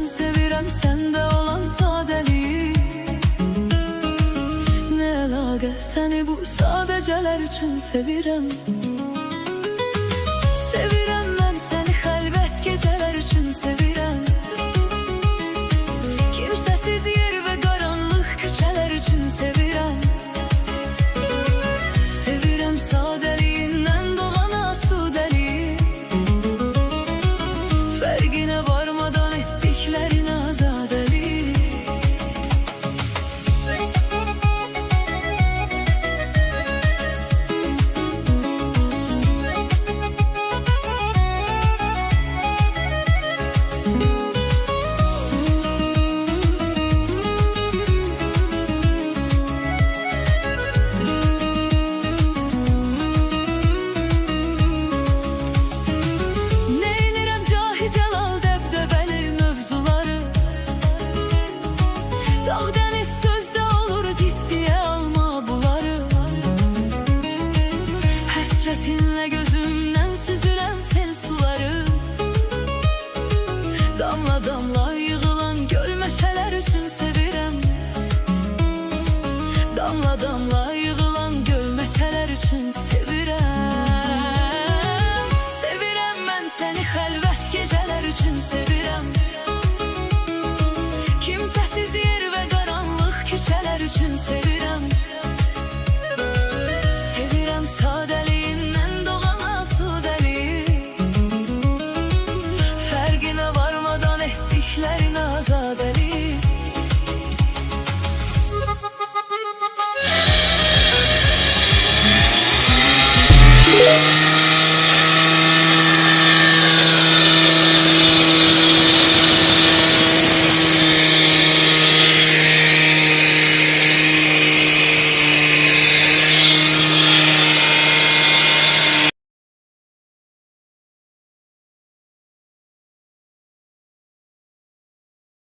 sevirəm səndə olan sadəliyi. Nə əlaqə, səni bu sadəcələr üçün sevirəm. Sevirəm mən səni xəlvət gecələr üçün sevirəm. Kimsəsiz yer və qaranlıq küçələr üçün sevirəm. Sevirəm sadəliyindən doğan asudəliyi. Fərqinə varmadan etdiklərin azadəliyi. Həsrətinlə gözümdən süzülən sel suları, damla damla yığılan göl meşələr üçün sevirəm. Damla damla yığılan göl meşələr üçün sevirəm. Sevirəm mən səni xəlvət gecələr üçün sevirəm. Kimsəsiz yer və qaranlıq küçələr üçün sevirəm. Sevirəm sadəliyindən doğan asudəliyi. Fərqinə varmadan etdiklərin azadəliyi.